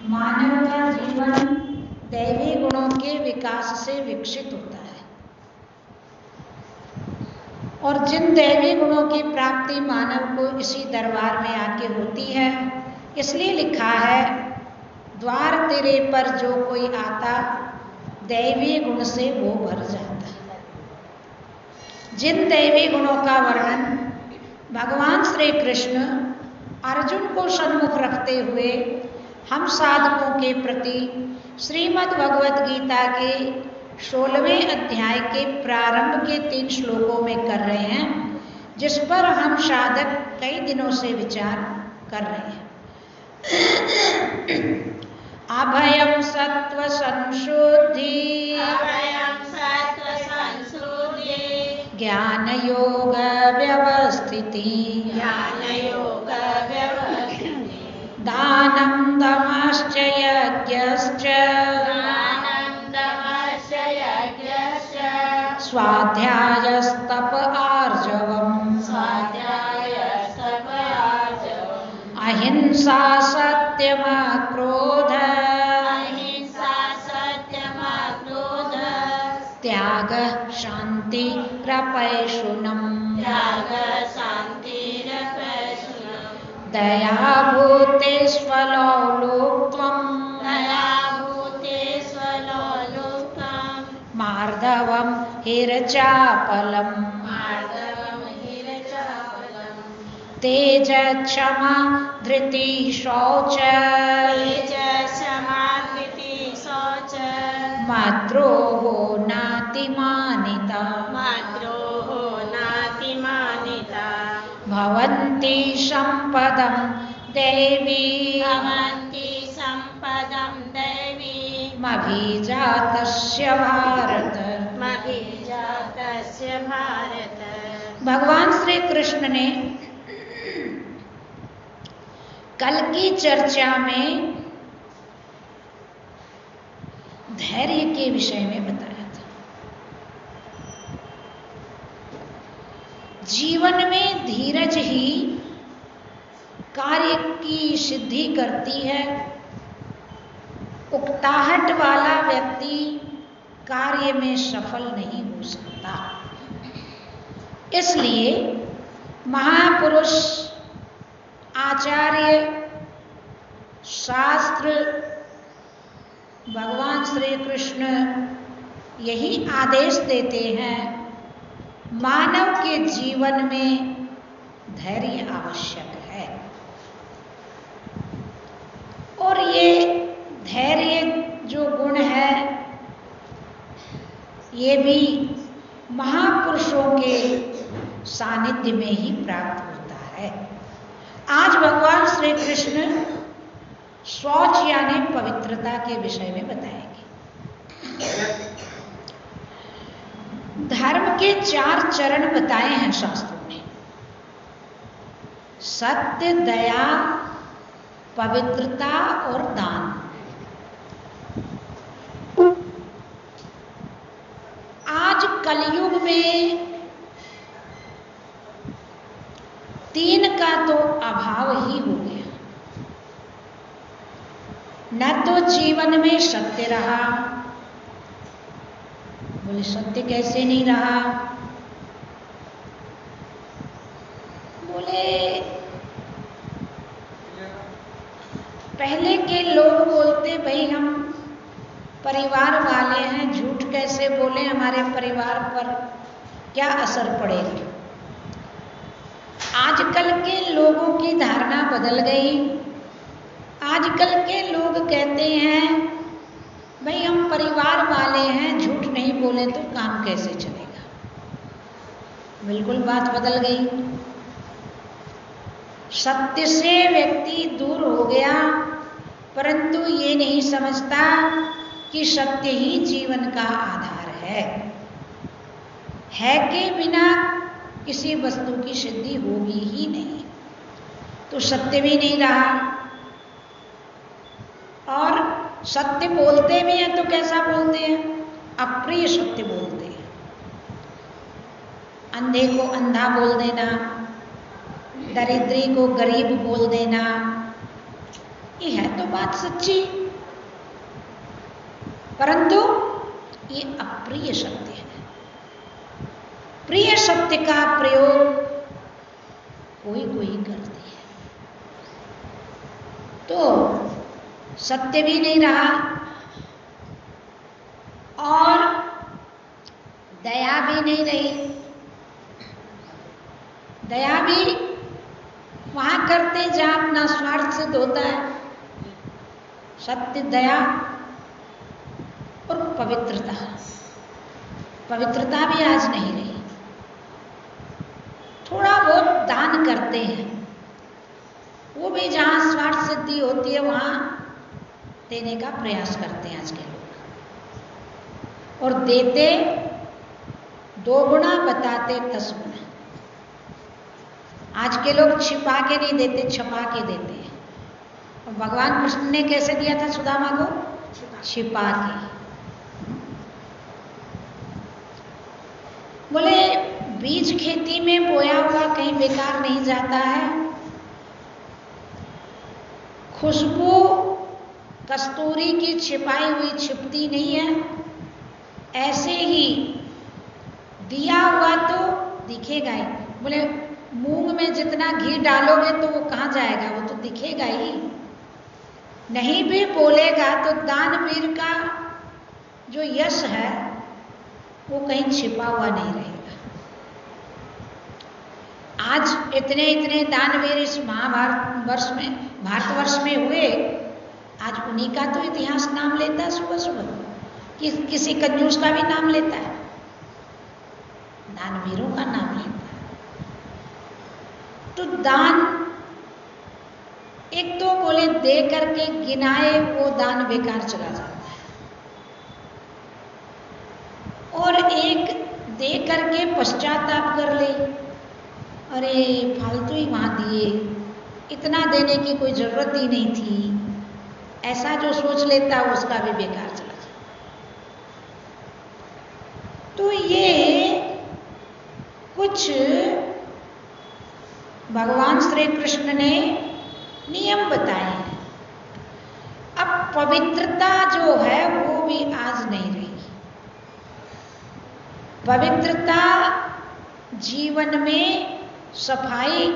मानव का जीवन दैवी गुणों के विकास से विकसित होता है और जिन दैवी गुणों की प्राप्ति मानव को इसी दरबार में आके होती है, इसलिए लिखा है, द्वार तेरे पर जो कोई आता दैवी गुण से वो भर जाता है। जिन दैवी गुणों का वर्णन भगवान श्री कृष्ण अर्जुन को सन्मुख रखते हुए हम साधकों के प्रति श्रीमद् भगवत गीता के 16वें अध्याय के प्रारंभ के 3 श्लोकों में कर रहे हैं, जिस पर हम साधक कई दिनों से विचार कर रहे हैं। अभयम सत्व संशुद्धि ज्ञान योग व्यवस्थिति दानं दमश्च यज्ञश्च स्वाध्यायस्तप आर्जवम् अहिंसा सत्यमक्रोध त्याग शांति रपैशुनम् दया भूतेष्वलोलुप्त्वम् मार्दवम् हिरचापलम् तेज क्षमा धृति शौच मद्रोहो नातिमानिता भवन्ति सम्पदं देवी मभिजातस्य भारत। भगवान श्री कृष्ण ने कल की चर्चा में धैर्य के विषय में बताया था। जीवन में धीरज ही कार्य की सिद्धि करती है। उकताहट वाला व्यक्ति कार्य में सफल नहीं हो सकता। इसलिए महापुरुष, आचार्य, शास्त्र, भगवान श्री कृष्ण यही आदेश देते हैं, मानव के जीवन में धैर्य आवश्यक है। और ये धैर्य जो गुण है, ये भी महापुरुषों के सानिध्य में ही प्राप्त होता है। आज भगवान श्री कृष्ण शौच यानी पवित्रता के विषय में बताएंगे। धर्म के 4 चरण बताए हैं शास्त्रों ने: सत्य, दया, पवित्रता और दान। आज कलयुग में 3 का तो अभाव ही हो गया। न तो जीवन में सत्य रहा। बोले सत्य कैसे नहीं रहा? बोले पहले के लोग बोलते, भाई हम परिवार वाले हैं, झूठ कैसे बोले, हमारे परिवार पर क्या असर पड़ेगा। आजकल के लोगों की धारणा बदल गई। आजकल के लोग कहते हैं, भाई हम परिवार वाले हैं, झूठ नहीं बोले तो काम कैसे चलेगा। बिल्कुल बात बदल गई। सत्य से व्यक्ति दूर हो गया, परंतु ये नहीं समझता कि सत्य ही जीवन का आधार है के बिना किसी वस्तु की सिद्धि होगी ही नहीं। तो सत्य भी नहीं रहा। और सत्य बोलते भी हैं तो कैसा बोलते हैं? अप्रिय सत्य बोलते हैं। अंधे को अंधा बोल देना, दरिद्री को गरीब बोल देना, ये है तो बात सच्ची, परंतु ये अप्रिय सत्य है। प्रिय सत्य का प्रयोग कोई कोई करती है, तो सत्य भी नहीं रहा और दया भी नहीं रही। दया भी वहां करते जहां अपना स्वार्थ सिद्ध होता है। सत्य, दया और पवित्रता, पवित्रता भी आज नहीं रही। थोड़ा बहुत दान करते हैं, वो भी जहां स्वार्थ सिद्धि होती है वहां देने का प्रयास करते हैं आज के लोग, और देते 2 गुना, बताते 10 गुना। आज के लोग छिपा के नहीं देते, छपा के देते हैं। और भगवान कृष्ण ने कैसे दिया था सुदामा को? छिपा के। बोले बीज खेती में बोया हुआ कहीं बेकार नहीं जाता है। खुशबू कस्तूरी की छिपाई हुई छिपती नहीं है। ऐसे ही दिया हुआ तो दिखेगा ही। बोले मूंग में जितना घी डालोगे तो वो कहाँ जाएगा, वो तो दिखेगा ही। नहीं भी बोलेगा तो दानवीर का जो यश है वो कहीं छिपा हुआ नहीं रहेगा। आज इतने इतने दानवीर इस भारतवर्ष में हुए, आज उन्हीं का तो इतिहास नाम लेता है सुबह सुबह। किसी कंजूस का भी नाम लेता है, दानवीरों का नाम लेता है। तो दान एक तो बोले दे करके गिनाए वो दान बेकार चला जाता है, और एक दे करके पश्चाताप कर ले, अरे फालतू ही वहां दिए, इतना देने की कोई जरूरत ही नहीं थी, ऐसा जो सोच लेता है उसका भी बेकार चला जाता। तो ये कुछ भगवान श्री कृष्ण ने नियम बताए हैं। अब पवित्रता जो है वो भी आज नहीं रही। पवित्रता जीवन में सफाई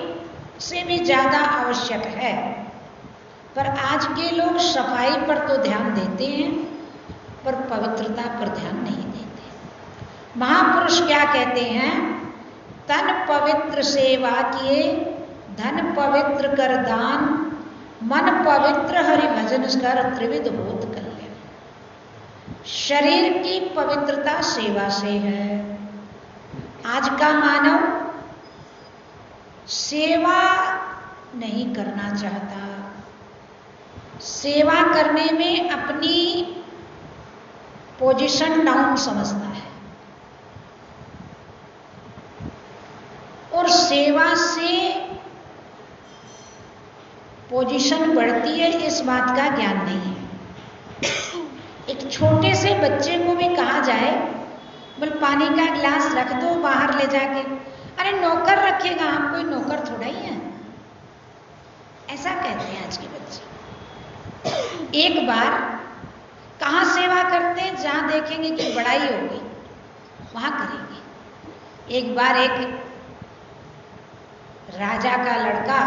से भी ज्यादा आवश्यक है, पर आज के लोग सफाई पर तो ध्यान देते हैं पर पवित्रता पर ध्यान नहीं देते। महापुरुष क्या कहते हैं? तन पवित्र सेवा किए, धन पवित्र कर दान, मन पवित्र हरि भजन कर, त्रिविध होत कल्याण। शरीर की पवित्रता सेवा से है। आज का मानव सेवा नहीं करना चाहता, सेवा करने में अपनी पोजीशन डाउन समझता है, और सेवा से पोजीशन बढ़ती है इस बात का ज्ञान नहीं है। एक छोटे से बच्चे को भी कहा जाए बोल पानी का गिलास रख दो बाहर ले जाके, अरे नौकर रखेगा, हम कोई नौकर थोड़ा ही है, ऐसा कहते हैं आज के बच्चे। एक बार कहाँ सेवा करते हैं? जहां देखेंगे कि बड़ाई होगी वहां करेंगे। एक बार एक राजा का लड़का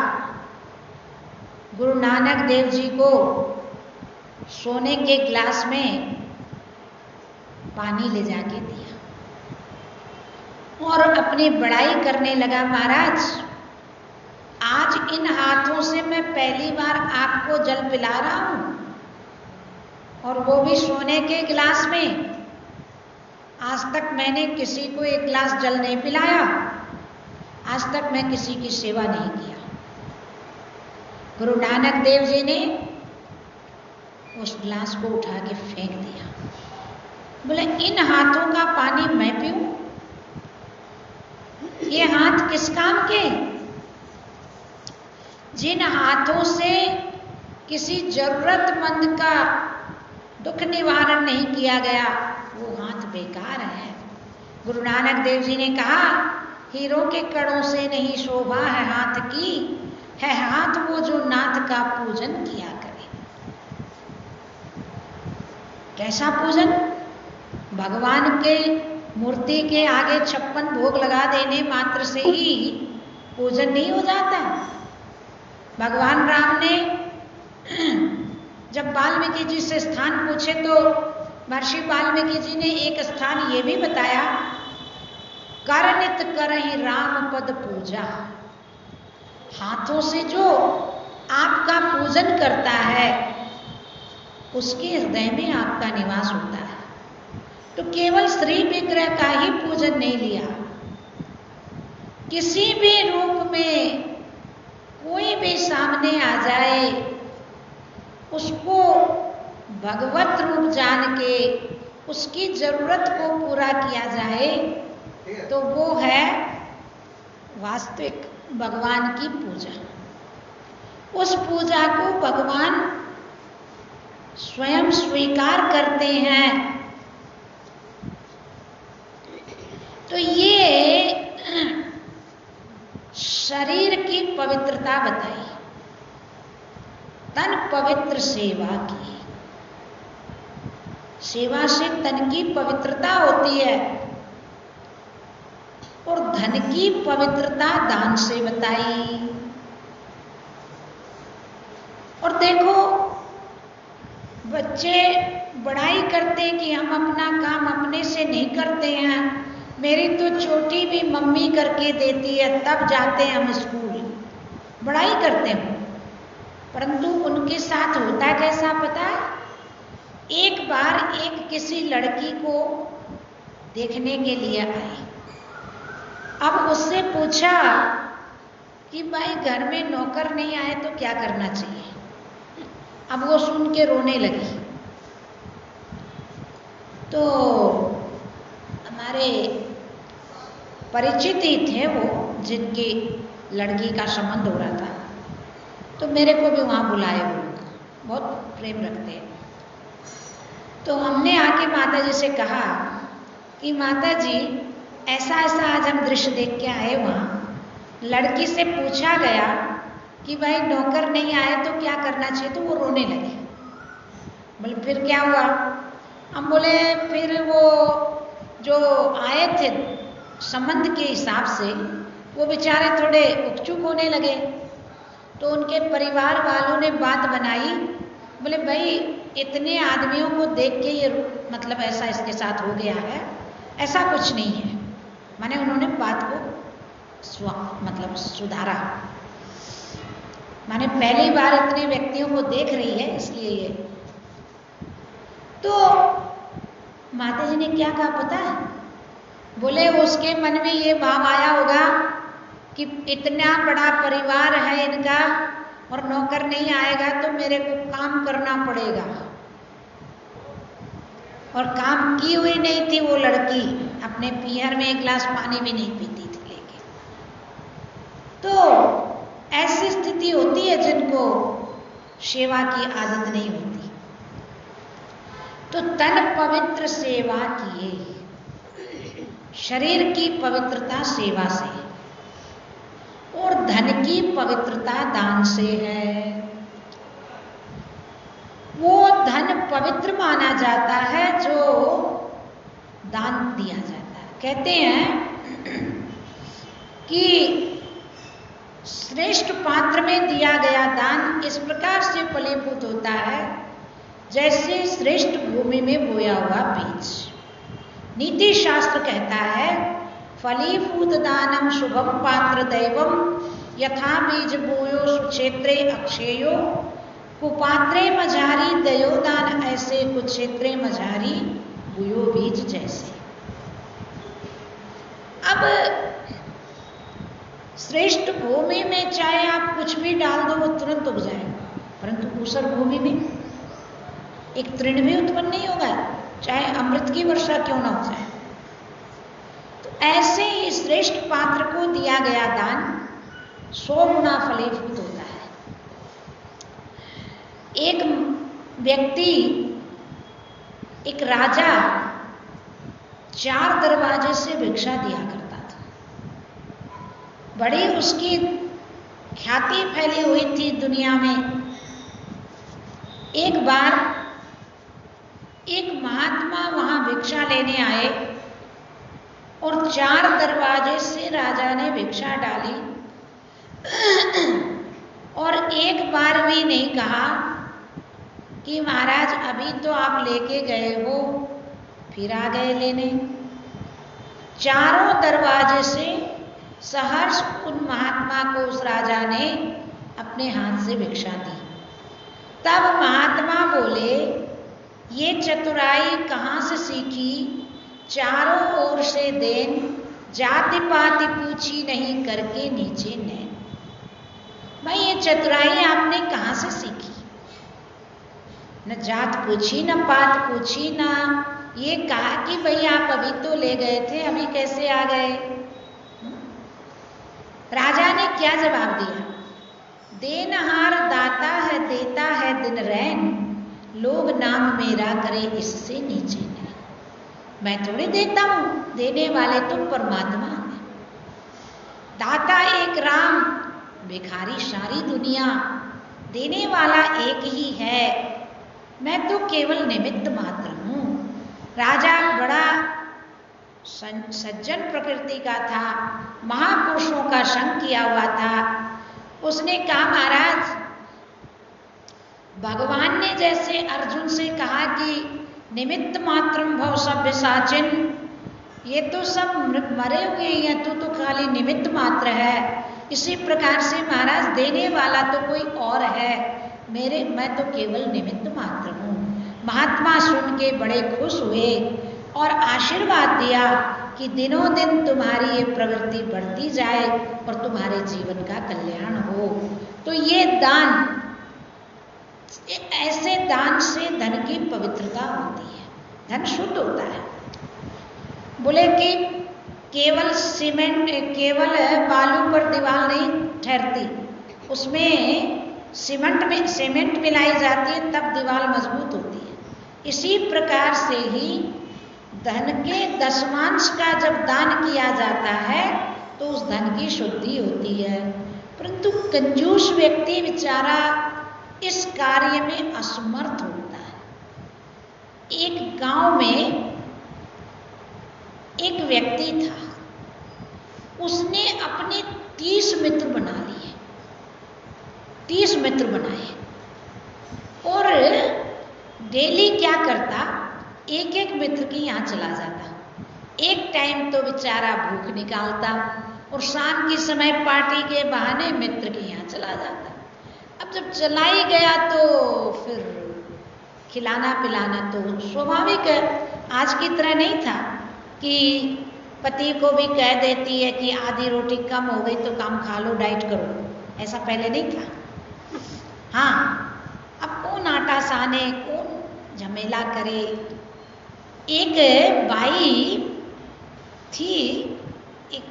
गुरु नानक देव जी को सोने के गिलास में पानी ले जाके दिया और अपनी बड़ाई करने लगा, महाराज आज इन हाथों से मैं पहली बार आपको जल पिला रहा हूं, और वो भी सोने के गिलास में। आज तक मैंने किसी को एक गिलास जल नहीं पिलाया, आज तक मैं किसी की सेवा नहीं किया। गुरु नानक देव जी ने उस गिलास को उठा के फेंक दिया। बोले इन हाथों का पानी मैं पीऊं? ये हाथ किस काम के? जिन हाथों से किसी जरूरतमंद का दुख निवारण नहीं किया गया वो हाथ बेकार है। गुरु नानक देव जी ने कहा हीरों के कड़ों से नहीं शोभा है हाथ की, है हाथ वो जो नाथ का पूजन किया करे। कैसा पूजन? भगवान के मूर्ति के आगे 56 भोग लगा देने मात्र से ही पूजन नहीं हो जाता। भगवान राम ने जब वाल्मीकि जी से स्थान पूछे तो महर्षि वाल्मीकि जी ने एक स्थान ये भी बताया, करनित करहि राम पद पूजा। हाथों से जो आपका पूजन करता है उसके हृदय में आपका निवास होता है। तो केवल श्री विग्रह का ही पूजन नहीं लिया, किसी भी रूप में कोई भी सामने आ जाए उसको भगवत रूप जान के उसकी जरूरत को पूरा किया जाए तो वो है वास्तविक भगवान की पूजा। उस पूजा को भगवान स्वयं स्वीकार करते हैं। तो ये शरीर की पवित्रता बताई, तन पवित्र सेवा की। सेवा से तन की पवित्रता होती है और धन की पवित्रता दान से बताई। और देखो बच्चे बड़ाई करते कि हम अपना काम अपने से नहीं करते हैं, मेरी तो छोटी भी मम्मी करके देती है तब जाते हैं हम स्कूल, बड़ाई करते हैं। परंतु उनके साथ होता कैसा पता है? एक बार एक किसी लड़की को देखने के लिए आए। अब उससे पूछा कि भाई घर में नौकर नहीं आए तो क्या करना चाहिए? अब वो सुन के रोने लगी। तो हमारे परिचित ही थे वो, जिनकी लड़की का संबंध हो रहा था, तो मेरे को भी वहाँ बुलाए। वो बहुत प्रेम रखते हैं। तो हमने आके माता जी से कहा कि माता जी ऐसा ऐसा आज हम दृश्य देख के आए। वहाँ लड़की से पूछा गया कि भाई नौकर नहीं आए तो क्या करना चाहिए, तो वो रोने लगे। बोले फिर क्या हुआ? हम बोले फिर वो जो आए थे संबंध के हिसाब से वो बेचारे थोड़े उकचुक होने लगे। तो उनके परिवार वालों ने बात बनाई, बोले भाई इतने आदमियों को देख के ये मतलब ऐसा इसके साथ हो गया है, ऐसा कुछ नहीं है। माने उन्होंने बात को मतलब सुधारा। माने पहली बार इतने व्यक्तियों को देख रही है इसलिए ये। तो माता जी ने क्या कहा पता है? बोले उसके मन में ये भाव आया होगा कि इतना बड़ा परिवार है इनका और नौकर नहीं आएगा तो मेरे को काम करना पड़ेगा। और काम की हुई नहीं थी वो लड़की, अपने पीहर में एक गिलास पानी भी नहीं पीती थी लेके। तो ऐसी स्थिति होती है जिनको सेवा की आदत नहीं होती। तो तन पवित्र सेवा किए, शरीर की पवित्रता सेवा से और धन की पवित्रता दान से है। वो धन पवित्र माना जाता है जो दान दिया जाता है। कहते हैं कि श्रेष्ठ पात्र में दिया गया दान इस प्रकार से फलीभूत होता है जैसे श्रेष्ठ भूमि में बोया हुआ बीज। नीति शास्त्र कहता है फलीभूत दानम शुभम पात्र दैवम यथा बीज बोयो सुक्षेत्रे अक्षेयो कुपात्रे मझारी दयो दान ऐसे कुक्षेत्रे मझारी बोयो बीज जैसे। अब श्रेष्ठ भूमि में चाहे आप कुछ भी डाल दो वो तुरंत उग जाएगा, परंतु ऊसर भूमि में एक तृण भी उत्पन्न नहीं होगा, चाहे अमृत की वर्षा क्यों ना हो जाए। तो ऐसे ही श्रेष्ठ पात्र को दिया गया दान 100 गुना फलीभूत होता है। एक व्यक्ति, एक राजा 4 दरवाजे से भिक्षा दिया करता था। बड़ी उसकी ख्याति फैली हुई थी दुनिया में। एक बार एक महात्मा वहां भिक्षा लेने आए और 4 दरवाजे से राजा ने भिक्षा डाली और एक बार भी नहीं कहा कि महाराज अभी तो आप लेके गए हो फिर आ गए लेने। चारों दरवाजे से सहर्ष उन महात्मा को उस राजा ने अपने हाथ से भिक्षा दी। तब महात्मा बोले, ये चतुराई कहाँ से सीखी? चारों ओर से देन, जाति पाति पूछी नहीं करके नीचे नैन। भाई ये चतुराई आपने कहाँ से सीखी? न जात पूछी, न पात पूछी, ना ये कहा कि भाई आप अभी तो ले गए थे, अभी कैसे आ गए? राजा ने क्या जवाब दिया? देनहार दाता है, देता है दिन रैन, लोग नाम मेरा करे इससे नीचे नहीं। मैं थोड़ी देता हूं, देने वाले तो परमात्मा है। दाता एक राम, भिखारी सारी दुनिया, देने वाला एक ही है, मैं तो केवल निमित्त मात्र हूं। राजा बड़ा सज्जन प्रकृति का था, महापुरुषों का संग किया हुआ था। उसने कहा, महाराज भगवान ने जैसे अर्जुन से कहा कि निमित्त मात्रम भव सभ्य साचिन, ये तो सब मरे हुए हैं, तू तो खाली निमित्त मात्र है। इसी प्रकार से महाराज देने वाला तो कोई और है, मैं तो केवल निमित्त मात्र हूँ। महात्मा सुन के बड़े खुश हुए और आशीर्वाद दिया कि दिनों दिन तुम्हारी ये प्रवृत्ति बढ़ती जाए और तुम्हारे जीवन का कल्याण हो। तो ये दान, ऐसे दान से धन की पवित्रता होती है, धन शुद्ध होता है। बोले कि केवल सीमेंट, केवल बालू पर दीवार नहीं ठहरती, उसमें सीमेंट मिलाई जाती है, तब दीवार मजबूत होती है। इसी प्रकार से ही धन के दशमांश का जब दान किया जाता है तो उस धन की शुद्धि होती है। परंतु कंजूस व्यक्ति बेचारा इस कार्य में असमर्थ होता है। एक गांव में एक व्यक्ति था, उसने अपने 30 मित्र बना लिए, 30 मित्र बनाए और डेली क्या करता, एक एक मित्र के यहाँ चला जाता। एक टाइम तो बेचारा भूख निकालता और शाम के समय पार्टी के बहाने मित्र के यहाँ चला जाता। अब जब चला ही गया तो फिर खिलाना पिलाना तो स्वाभाविक है। आज की तरह नहीं था कि पति को भी कह देती है कि आधी रोटी कम हो गई तो कम खा लो, डाइट करो, ऐसा पहले नहीं था। हाँ, अब कौन आटा साने, कौन झमेला करे। एक बाई थी एक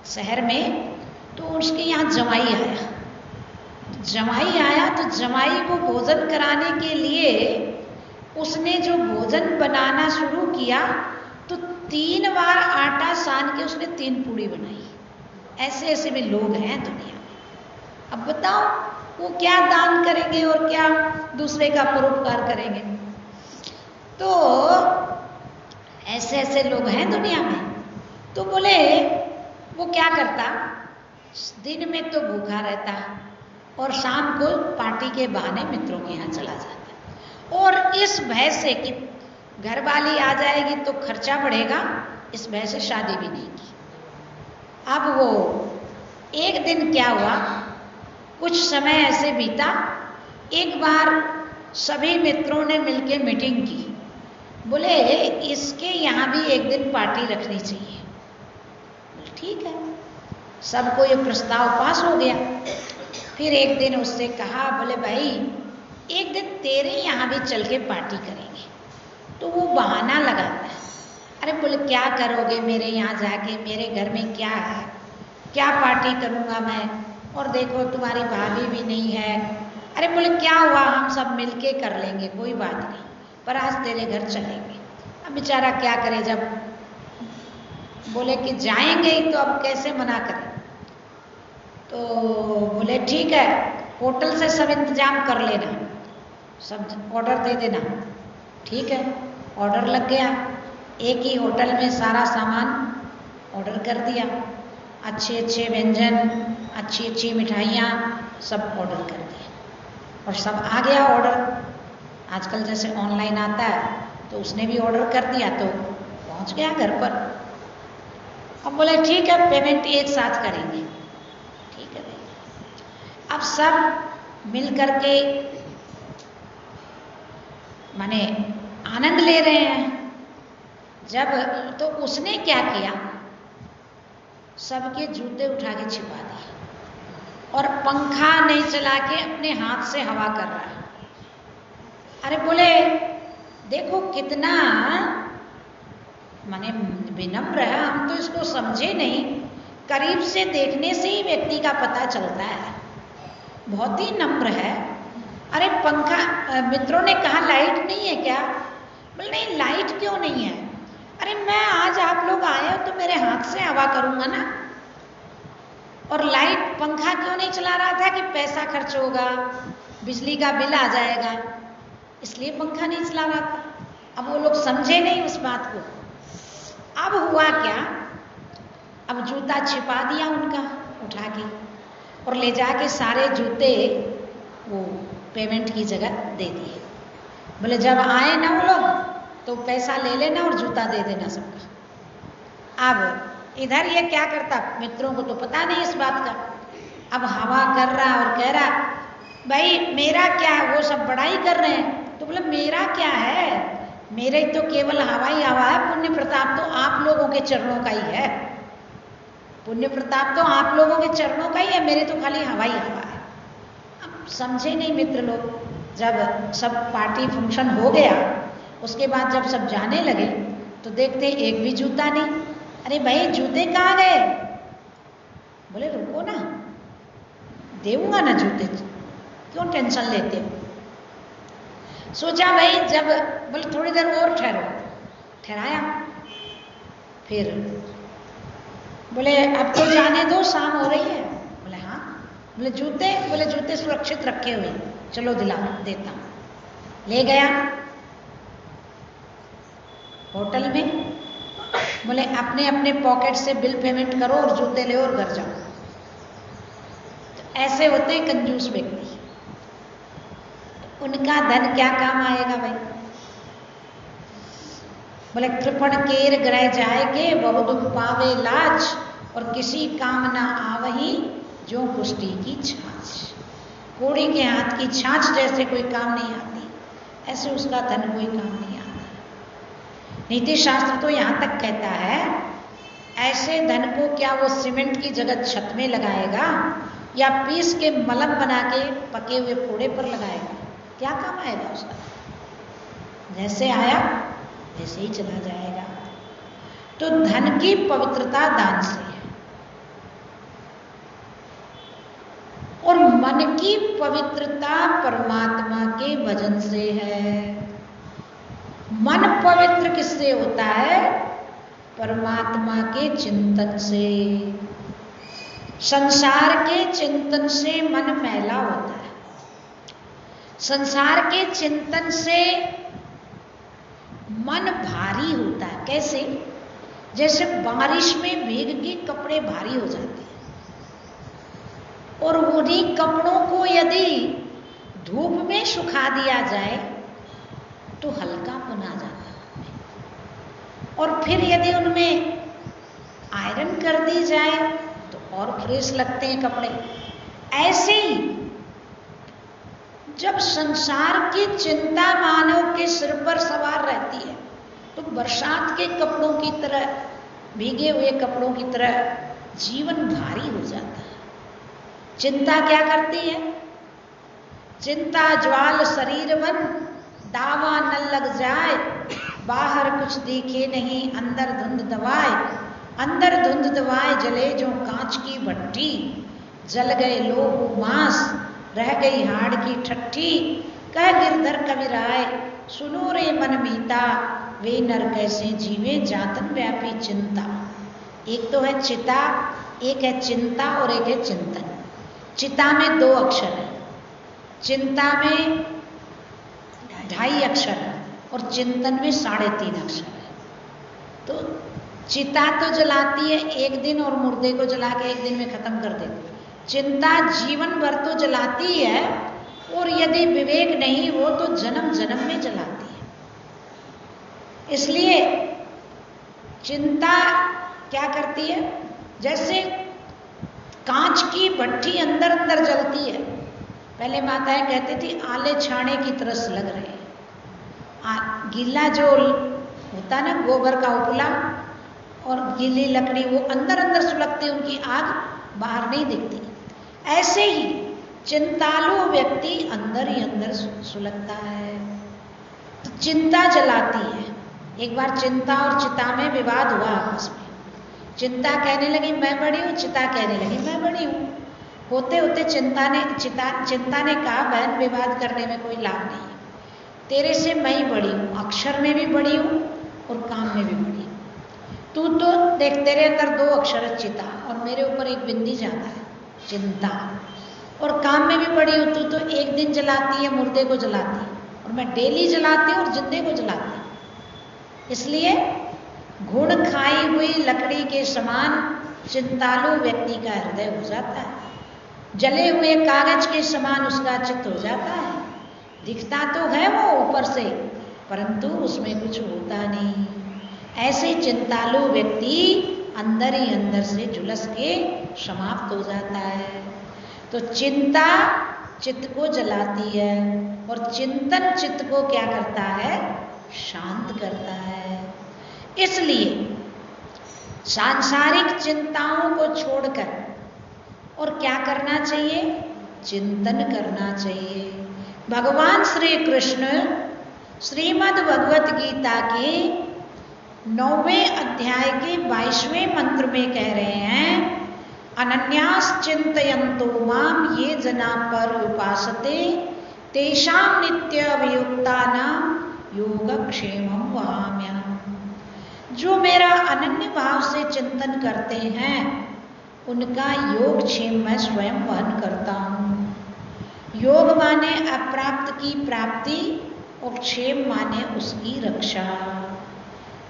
शहर में, तो उसके यहाँ जमाई आया। जमाई आया तो जमाई को भोजन कराने के लिए उसने जो भोजन बनाना शुरू किया तो 3 बार आटा सान के उसने 3 पूड़ी बनाई। ऐसे ऐसे भी लोग हैं दुनिया में। अब बताओ वो क्या दान करेंगे और क्या दूसरे का परोपकार करेंगे। तो ऐसे ऐसे लोग हैं दुनिया में। तो बोले वो क्या करता, दिन में तो भूखा रहता और शाम को पार्टी के बहाने मित्रों के यहाँ चला जाता। और इस भय से कि घरवाली आ जाएगी तो खर्चा बढ़ेगा, इस भय से शादी भी नहीं की। अब वो एक दिन क्या हुआ, कुछ समय ऐसे बीता, एक बार सभी मित्रों ने मिलकर मीटिंग की। बोले इसके यहाँ भी एक दिन पार्टी रखनी चाहिए। ठीक है, सबको ये प्रस्ताव पास हो गया। फिर एक दिन उससे कहा, बोले भाई एक दिन तेरे यहाँ भी चल के पार्टी करेंगे। तो वो बहाना लगाता है, अरे बोले क्या करोगे मेरे यहाँ जाके, मेरे घर में क्या है, क्या पार्टी करूँगा मैं, और देखो तुम्हारी भाभी भी नहीं है। अरे बोले क्या हुआ, हम सब मिलके कर लेंगे, कोई बात नहीं, पर आज तेरे घर चलेंगे। अब बेचारा क्या करे, जब बोले कि जाएंगे ही तो अब कैसे मना करें। तो बोले ठीक है, होटल से सब इंतजाम कर लेना, सब ऑर्डर दे देना। ठीक है, ऑर्डर लग गया, एक ही होटल में सारा सामान ऑर्डर कर दिया, अच्छे अच्छे व्यंजन, अच्छी अच्छी मिठाइयाँ सब ऑर्डर कर दिए और सब आ गया ऑर्डर। आजकल जैसे ऑनलाइन आता है तो उसने भी ऑर्डर कर दिया तो पहुँच गया घर पर। अब बोले ठीक है पेमेंट एक साथ करेंगे, ठीक है भाई। अब सब मिल करके माने आनंद ले रहे हैं। जब तो उसने क्या किया, सबके जूते उठा के छिपा दिए और पंखा नहीं चला के अपने हाथ से हवा कर रहा है। अरे बोले देखो कितना माने विनम्र है, हम तो इसको समझे नहीं, करीब से देखने से ही व्यक्ति का पता चलता है, बहुत ही नम्र है। अरे पंखा, मित्रों ने कहा लाइट नहीं है क्या? बोले नहीं लाइट क्यों नहीं है? अरे मैं आज आप लोग आए हो तो मेरे हाथ से हवा करूंगा ना, और लाइट पंखा क्यों नहीं चला रहा था कि पैसा खर्च होगा, बिजली का बिल आ जाएगा, इसलिए पंखा नहीं चला रहा था। अब वो लोग समझे नहीं उस बात को। अब हुआ क्या, अब जूता छिपा दिया उनका उठा के और ले जाके सारे जूते वो पेमेंट की जगह दे दिए। बोले जब आए ना वो लोग तो पैसा ले लेना और जूता दे देना सबका। अब इधर ये क्या करता, मित्रों को तो पता नहीं इस बात का। अब हवा कर रहा और कह रहा भाई मेरा क्या है, वो सब बड़ाई कर रहे हैं। तो बोले मेरा क्या है, मेरे तो केवल हवा ही हवा है, पुण्य प्रताप तो आप लोगों के चरणों का ही है, पुण्य प्रताप तो आप लोगों के चरणों का ही है, मेरे तो खाली हवा ही हवा है। अब समझे नहीं मित्र लोग। जब सब पार्टी फंक्शन हो गया उसके बाद जब सब जाने लगे तो देखते एक भी जूता नहीं। अरे भाई जूते कहाँ गए? बोले रुको ना, देऊंगा ना जूते, क्यों टेंशन लेते हो? सोचा भाई जब, बोले थोड़ी देर और ठहरो, ठहराया। फिर बोले अब तो जाने दो, शाम हो रही है। बोले हाँ। बोले जूते? बोले जूते सुरक्षित रखे हुए, चलो दिला देता हूँ। ले गया होटल में, बोले अपने अपने पॉकेट से बिल पेमेंट करो और जूते ले और घर जाओ। तो ऐसे होते हैं कंजूस व्यक्ति, उनका धन क्या काम आएगा भाई? बोले कृपण केर ग्रह जाएगे, बहु दुख पावे लाज, और किसी काम ना आवही जो कुष्टी की छाछ। कोड़ी के हाथ की छाछ जैसे कोई काम नहीं आती, ऐसे उसका धन कोई काम नहीं आता। नीति शास्त्र तो यहाँ तक कहता है ऐसे धन को क्या वो सीमेंट की जगह छत में लगाएगा या पीस के मलम बना के पके हुए फोड़े पर लगाएगा? क्या काम आएगा उसका? जैसे आया वैसे ही चला जाएगा। तो धन की पवित्रता दान से है और मन की पवित्रता परमात्मा के भजन से है। मन पवित्र किससे होता है? परमात्मा के चिंतन से। संसार के चिंतन से मन मैला होता है। संसार के चिंतन से मन भारी होता है। कैसे? जैसे बारिश में भीग के कपड़े भारी हो जाते हैं और उन्हीं कपड़ों को यदि धूप में सुखा दिया जाए तो हल्कापन आ जाता है, और फिर यदि उनमें आयरन कर दी जाए तो और फ्रेश लगते हैं कपड़े। ऐसे ही जब संसार की चिंता मानव के सिर पर सवार रहती है तो बरसात के कपड़ों की तरह, भीगे हुए कपड़ों की तरह जीवन भारी हो जाता है। चिंता क्या करती है? चिंता ज्वाल शरीर बन, दावा न लग जाए, बाहर कुछ दिखे नहीं, अंदर धुंध दबाए। अंदर धुंध दबाए जले जो कांच की भट्टी, जल गए लोग मांस, रह गई हाड़ की ठट्ठी। कह गिरधर कविराय सुनो रे मन मीता, वे नर कैसे जीवे जातन व्यापी चिंता। एक तो है चिता, एक है चिंता और एक है चिंतन। चिता में 2 अक्षर है, चिंता में 2.5 अक्षर है। और चिंतन में 3.5 अक्षर है। तो चिता तो जलाती है एक दिन और मुर्दे को जला के एक दिन में खत्म कर देती। चिंता जीवन भर तो जलाती है और यदि विवेक नहीं हो तो जन्म जन्म में जलाती है। इसलिए चिंता क्या करती है, जैसे कांच की भट्ठी अंदर अंदर जलती है। पहले माताएं कहती थी आले छाने की तरस लग रहे हैं। गीला जो होता ना गोबर का उपला और गीली लकड़ी, वो अंदर अंदर सुलगती, उनकी आग बाहर नहीं दिखती। ऐसे ही चिंतालु व्यक्ति अंदर ही अंदर सुलगता है। तो चिंता जलाती है। एक बार चिंता और चिता में विवाद हुआ आपस में। चिंता कहने लगी मैं बड़ी हूँ, चिता कहने लगी मैं बड़ी हूँ। होते होते चिंता ने कहा बहन विवाद करने में कोई लाभ नहीं, तेरे से मैं ही बड़ी हूँ, अक्षर में भी बड़ी हूँ और काम में भी बड़ी हूँ। तू तो देख तेरे अंदर 2 अक्षर है चिता और मेरे ऊपर 1 बिंदी जाता है चिंता, और काम में भी बड़ी हूँ। तू तो एक दिन जलाती है मुर्दे को जलाती है और मैं डेली जलाती हूँ और जिंदे को जलाती हूँ। इसलिए घुण खाई हुई लकड़ी के समान चिंतालु व्यक्ति का हृदय हो जाता है, जले हुए कागज के समान उसका चित्त हो जाता है। दिखता तो है वो ऊपर से, परंतु उसमें कुछ होता नहीं। ऐसे चिंतालु व्यक्ति अंदर ही अंदर से झुलस के समाप्त हो जाता है। तो चिंता चित्त को जलाती है और चिंतन चित्त को क्या करता है, शांत करता है। इसलिए सांसारिक चिंताओं को छोड़कर और क्या करना चाहिए, चिंतन करना चाहिए। भगवान श्री कृष्ण श्रीमद् भगवत गीता के 9वें अध्याय के 22वें मंत्र में कह रहे हैं, अनन्यास चिंतयन्तो माम ये जना पर उपासते तेषां नित्य अभियुक्तानां योगक्षेमं वहाम्यहम्। जो मेरा अनन्य भाव से चिंतन करते हैं उनका योगक्षेम मैं स्वयं वहन करता हूँ। योग माने अप्राप्त की प्राप्ति और क्षेम माने उसकी रक्षा।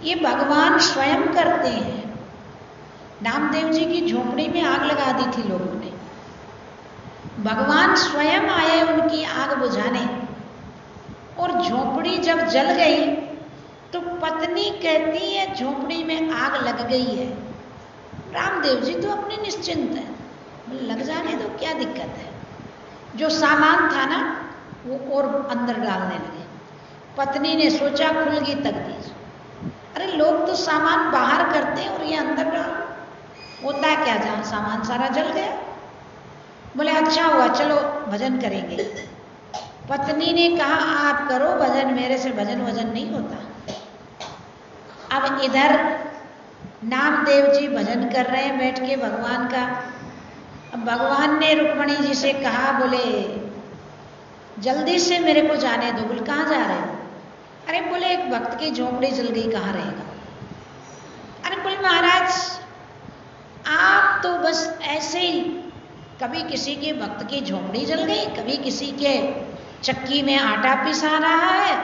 ये भगवान स्वयं करते हैं। नामदेव जी की झोपड़ी में आग लगा दी थी लोगों ने, भगवान स्वयं आए उनकी आग बुझाने, और झोपड़ी जब जल गई तो पत्नी कहती है झोपड़ी में आग लग गई है। रामदेव जी तो अपने निश्चिंत है, लग जाने दो क्या दिक्कत है। जो सामान था ना वो और अंदर डालने लगे। पत्नी ने सोचा खुल गई तकदीर, अरे लोग तो सामान बाहर करते हैं और ये अंदर डाल, होता क्या जहाँ सामान सारा जल गया। बोले अच्छा हुआ चलो भजन करेंगे। पत्नी ने कहा आप करो भजन, मेरे से भजन वजन नहीं होता। अब इधर नामदेव जी भजन कर रहे हैं बैठ के भगवान का। अब भगवान ने रुक्मणी जी से कहा, बोले जल्दी से मेरे को जाने दो। बोले कहाँ जा रहे हो? अरे बोले एक भक्त की झोपड़ी जल गई, कहाँ रहेगा। अरे बोले महाराज आप तो बस ऐसे ही, कभी किसी के भक्त की झोपड़ी जल गई, कभी किसी के चक्की में आटा पिसा रहा है,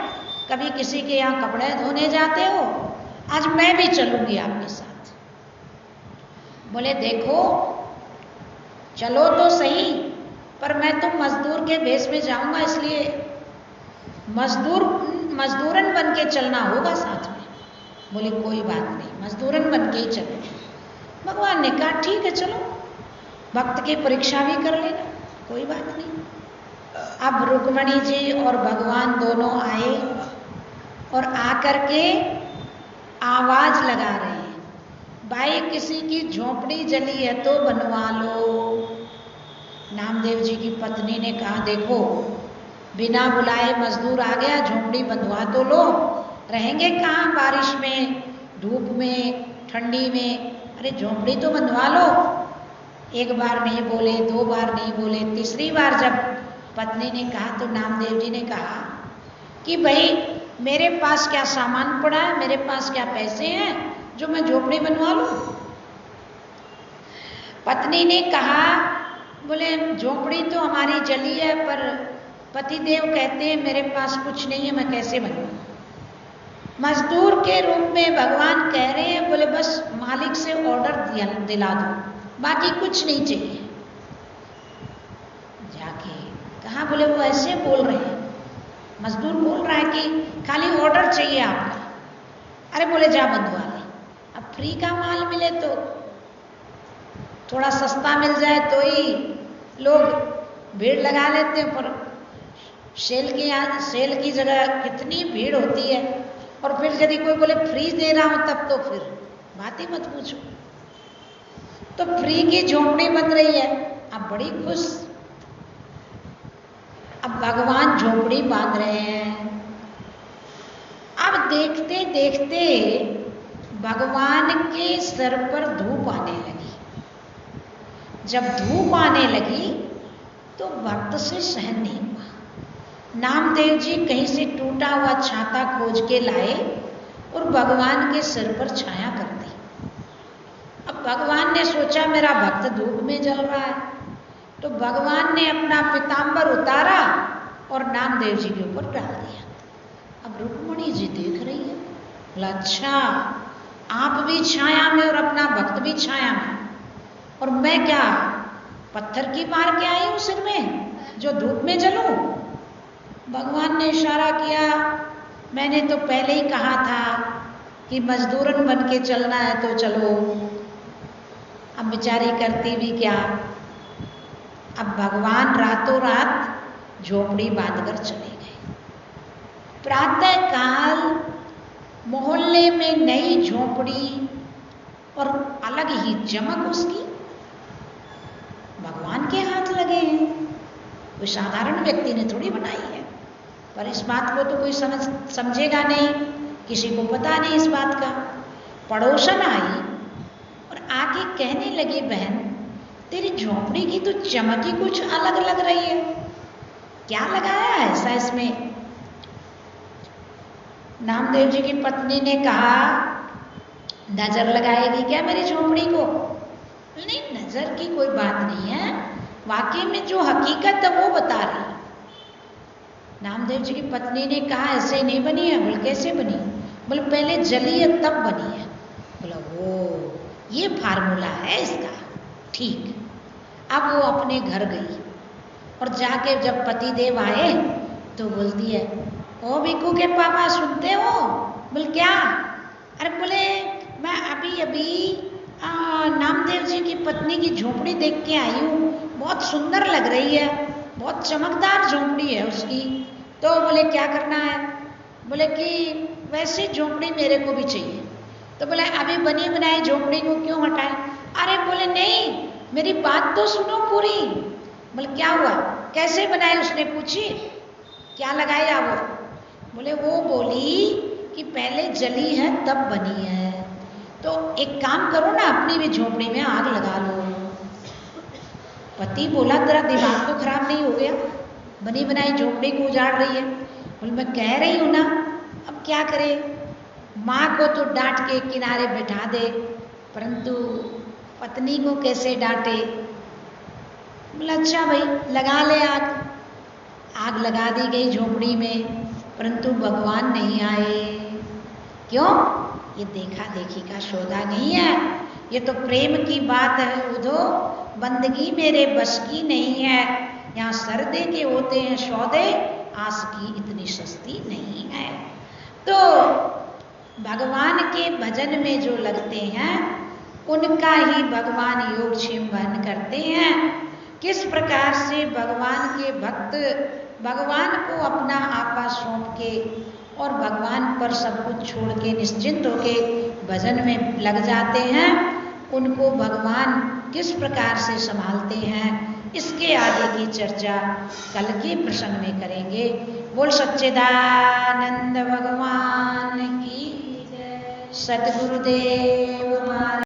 कभी किसी के यहाँ कपड़े धोने जाते हो, आज मैं भी चलूंगी आपके साथ। बोले देखो चलो तो सही, पर मैं तो मजदूर के भेष में जाऊंगा, इसलिए मजदूरन बन के चलना होगा साथ में। बोले कोई बात नहीं, मजदूरन बन के ही चलो। भगवान ने कहा ठीक है चलो, भक्त की परीक्षा भी कर लेना, कोई बात नहीं। अब रुक्मणी जी और भगवान दोनों आए और आकर के आवाज लगा रहे हैं, भाई किसी की झोपड़ी जली है तो बनवा लो। नामदेव जी की पत्नी ने कहा देखो बिना बुलाए मजदूर आ गया, झोपड़ी बंधवा तो लो, रहेंगे कहाँ बारिश में, धूप में, ठंडी में, अरे झोपड़ी तो बंधवा लो। एक बार नहीं बोले, 2 बार नहीं बोले, तीसरी बार जब पत्नी ने कहा तो नामदेव जी ने कहा कि भाई मेरे पास क्या सामान पड़ा है, मेरे पास क्या पैसे हैं जो मैं झोपड़ी बनवा लूं। पत्नी ने कहा बोले झोपड़ी तो हमारी जली है, पर पतिदेव कहते हैं मेरे पास कुछ नहीं है, मैं कैसे बनवाऊं। मजदूर के रूप में भगवान कह रहे हैं, बोले बस मालिक से ऑर्डर दिला दो, बाकी कुछ नहीं चाहिए। जाके कहा, बोले वो ऐसे बोल रहे हैं, मजदूर बोल रहा है कि खाली ऑर्डर चाहिए आपका। अरे बोले जा बंधुआ ले, अब फ्री का माल मिले तो थोड़ा सस्ता मिल जाए तो ही लोग भीड़ लगा लेते हैं, पर सेल की जगह कितनी भीड़ होती है। और फिर यदि कोई बोले फ्री दे रहा हूं तब तो फिर बात ही मत पूछो। तो फ्री की झोपड़ी बन रही है, अब बड़ी खुश। अब भगवान झोपड़ी बांध रहे हैं। अब देखते देखते भगवान के सर पर धूप आने लगी। जब धूप आने लगी तो भक्त से सहन नहीं हुआ। नामदेव जी कहीं से टूटा हुआ छाता खोज के लाए और भगवान के सिर पर छाया कर दी। अब भगवान ने सोचा मेरा भक्त धूप में जल रहा है, तो भगवान ने अपना पीताम्बर उतारा और नामदेव जी के ऊपर डाल दिया। अब रुक्मणी जी देख रही है, बोला अच्छा आप भी छाया में और अपना भक्त भी छाया में, और मैं क्या पत्थर की मार के आई हूं सिर में जो धूप में जलूं। भगवान ने इशारा किया, मैंने तो पहले ही कहा था कि मजदूरन बन के चलना है तो चलो। अब बेचारी करती भी क्या। अब भगवान रातों रात झोपड़ी बांधकर चले गए। प्रातः काल मोहल्ले में नई झोपड़ी और अलग ही चमक उसकी। भगवान के हाथ लगे हैं, कोई साधारण व्यक्ति ने थोड़ी बनाई है। पर इस बात को तो कोई समझेगा नहीं, किसी को पता नहीं इस बात का। पड़ोसन आई और आके कहने लगी, बहन तेरी झोपड़ी की तो चमक ही कुछ अलग लग रही है, क्या लगाया है ऐसा इसमें। नामदेव जी की पत्नी ने कहा, नजर लगाएगी क्या मेरी झोपड़ी को। नहीं, नजर की कोई बात नहीं है, वाकई में जो हकीकत है वो बता रही। नामदेव जी की पत्नी ने कहा, ऐसे नहीं बनी है। बोले कैसे बनी। बोले पहले जली है तब बनी है। बोला वो ये फार्मूला है इसका, ठीक। अब वो अपने घर गई और जाके जब पतिदेव आए तो बोलती है, ओ भिक्खू के पापा सुनते हो। बोले क्या। अरे बोले मैं अभी अभी नामदेव जी की पत्नी की झोपड़ी देख के आई हूँ, बहुत सुंदर लग रही है, बहुत चमकदार झोपड़ी है उसकी। तो बोले क्या करना है। बोले कि वैसी झोपड़ी मेरे को भी चाहिए। तो बोले अभी बनी बनाई झोपड़ी को क्यों हटाएं। अरे बोले नहीं, मेरी बात तो सुनो पूरी। बोले क्या हुआ, कैसे बनाई उसने पूछी, क्या लगाया वो। बोले वो बोली कि पहले जली है तब बनी है, तो एक काम करो ना, अपनी भी झोपड़ी में आग लगा लो। पति बोला तेरा दिमाग तो खराब नहीं हो गया, बनी बनाई झोपड़ी को उजाड़ रही है। बोले मैं कह रही हूं ना, अब क्या करे। माँ को तो डांट के किनारे बैठा दे, परंतु पत्नी को कैसे डांटे। बोला अच्छा भाई लगा ले आग। आग लगा दी गई झोपड़ी में, परंतु भगवान नहीं आए। क्यों, ये देखा देखी का सौदा नहीं है, ये तो प्रेम की बात है। उधो बंदगी मेरे बस की नहीं है, यहाँ सरदे के होते हैं सौदे, आस की इतनी सस्ती नहीं है। तो भगवान के भजन में जो लगते हैं उनका ही भगवान योगक्षेम वहन करते हैं। किस प्रकार से भगवान के भक्त भगवान को अपना आपा सौंप के और भगवान पर सब कुछ छोड़ के निश्चिंत होके भजन में लग जाते हैं, उनको भगवान किस प्रकार से संभालते हैं, इसके आगे की चर्चा कल के प्रसंग में करेंगे। बोल सच्चिदानंद भगवान की जय। सद्गुरुदेव महाराज।